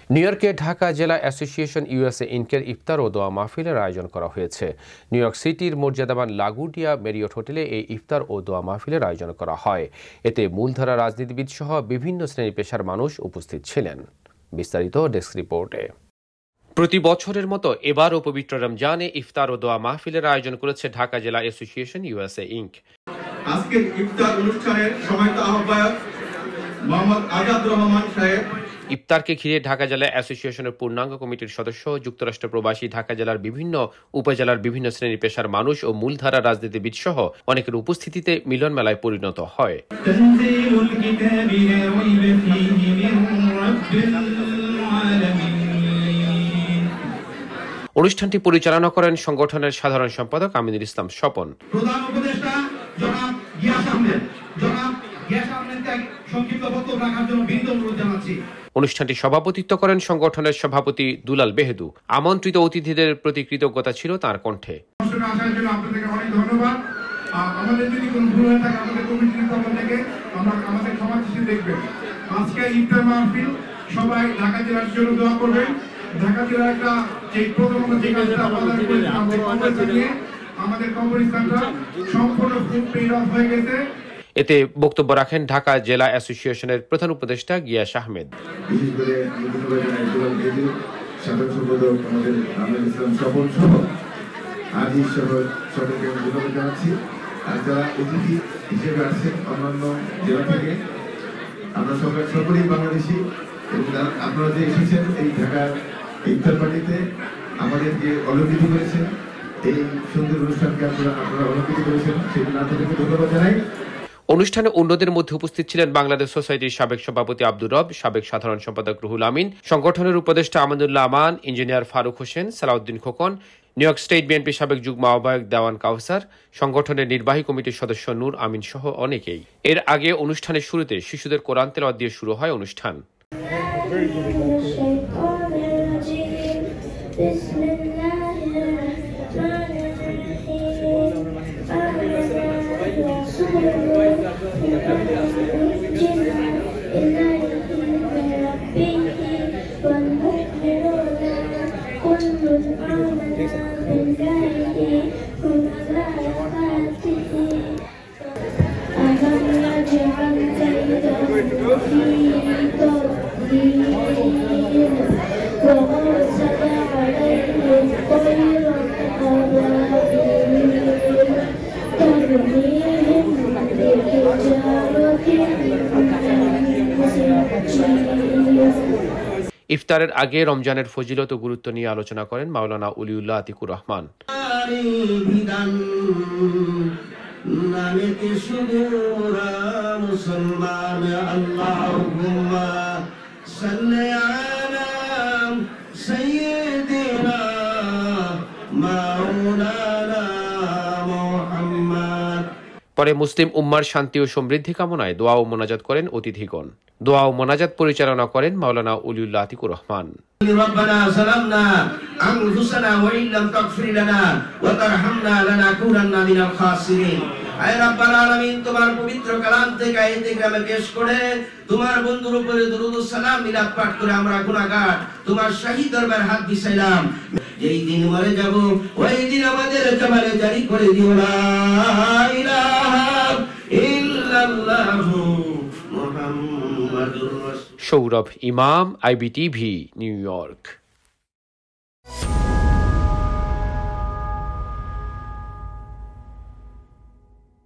New ইয়র্কে ঢাকা জেলা association USA ইনকের ইফতার ও দোয়া মাহফিলের আয়োজন করা হয়েছে। নিউ ইয়র্ক সিটির মর্যাদাবান লাগুডিয়া মেরিয়ট হোটেলে এই ইফতার ও দোয়া মাহফিলের আয়োজন করা হয়। এতে মূলধারা রাজনীতিবিদ সহ বিভিন্ন শ্রেণী পেশার মানুষ উপস্থিত ছিলেন। বিস্তারিত ডেস্ক রিপোর্টে। প্রতি বছরের মতো এবারও পবিত্র রমজানে ইফতার ও দোয়া মাহফিলের আয়োজন করেছে ঢাকা জেলা অ্যাসোসিয়েশন ইউএসএ ইনক। আজকের ইফতার অনুষ্ঠানের সম্মানিত আহ্বায়ক মোহাম্মদ আজাদ রহমান সাহেব। ইফতারকে ঘিরে ঢাকা জেলা অ্যাসোসিয়েশনের পূর্ণাঙ্গ কমিটির সদস্য, যুক্তরাষ্ট্র প্রবাসী, ঢাকা জেলার বিভিন্ন উপজেলার বিভিন্ন শ্রেণী পেশার মানুষ ও মূলধারা রাজনীতিবিদ সহ অনেকের উপস্থিতিতে মিলন মেলায় পরিণত হয়। অনুষ্ঠানটি পরিচালনা করেন সংগঠনের সাধারণ সম্পাদক আমিনুল ইসলাম স্বপন। প্রধান উপদেষ্টা জনাব গিয়াস আহমেদ, সংক্ষিপ্ত বক্তব্য রাখার জন্য বিনীত অনুরোধ জানাচ্ছি। অনুষ্ঠানটি সভাপতিত্ব করেন সংগঠনের সভাপতি দুলাল বেহেদু। আমন্ত্রিত অতিথিদের প্রতি কৃতজ্ঞতা ছিল তার কণ্ঠে। আপনাদেরকে অনেক ধন্যবাদ। আমাদের যদি কোনো ভুল হয়ে থাকে আমাদের কমিটির পক্ষ থেকে আমাদের ক্ষমা দৃষ্টি দেখবেন। আজকে ইফতার মাহফিল সবাই ঢাকা জেলার জন্য দোয়া করবেন। ঢাকা জেলার একটা যে প্রথমত যে কাজটা আমাদের কবরস্থানটা সম্পূর্ণ ফুল পেইড অফ হয়ে গেছে। এতে বক্তব্য রাখেন ঢাকা জেলা অ্যাসোসিয়েশনের প্রধান উপদেষ্টা গিয়াস আহমেদ। আমরা সকলেই বাংলাদেশি এবং আপনারা যে এসেছেন এই ঢাকার ইফতার পার্টিতে আমাদেরকে অলঙ্কৃত করেছেন, এই সুন্দর অনুষ্ঠানকে আপনারা অলঙ্কৃত করেছেন, সেজন্য আপনাদেরকে ধন্যবাদ জানাই। অনুষ্ঠানে অন্যদের মধ্যে উপস্থিত ছিলেন বাংলাদেশ সোসাইটির সাবেক সভাপতি আব্দুর রব, সাবেক সাধারণ সম্পাদক রুহুল আমিন, সংগঠনের উপদেষ্টা Amanullah Aman, engineer Faruk Hossain, Salauddin Khokon, New York state বিএনপির সাবেক যুগ্ম আহ্বায়ক দেওয়ান কাউসার, সংগঠনের নির্বাহী কমিটির সদস্য নূর আমিন সহ অনেকেই। এর আগে অনুষ্ঠানের শুরুতে শিশুদের কোরআন তেলাওয়াত দিয়ে শুরু হয় অনুষ্ঠান। ইফতারের আগে রমজানের ফজিলত ও গুরুত্ব নিয়ে আলোচনা করেন মাওলানা উলিউল্লাহ আতিকুর রহমান। পরে মুসলিম উম্মার শান্তি ও সমৃদ্ধি কামনায় দোয়া ও মোনাজাত করেন অতিথিগণ। দোয়া ও মোনাজাত পরিচালনা করেন মাওলানা উলিউল্লাহ আতিকুর রহমান। রব্বানা সালামনা আনফুসানা ওয়া ইল্লাম তাগফির লানা ওয়া তারহামনা লানাকুনান্না মিনাল খাসিরিন। আয় রব্বুল আলামিন, তোমার পবিত্র কালাম থেকে আয়াতে গ্রামে পেশ করে তোমার বন্ধুর উপরে দরুদ ও সালাম মিলাদ পাঠ করে আমরা গুনাহগার তোমার শাহী দরবারে হাত বিছাইলাম। যেই দিন মরে যাব ওই দিন আমাদের জবানে জারি করে দিও লা ইলাহা ইল্লাল্লাহু মুহাম্মাদুর রাসূল। সৌরভ ইমাম, IBTV, নিউ ইয়র্ক।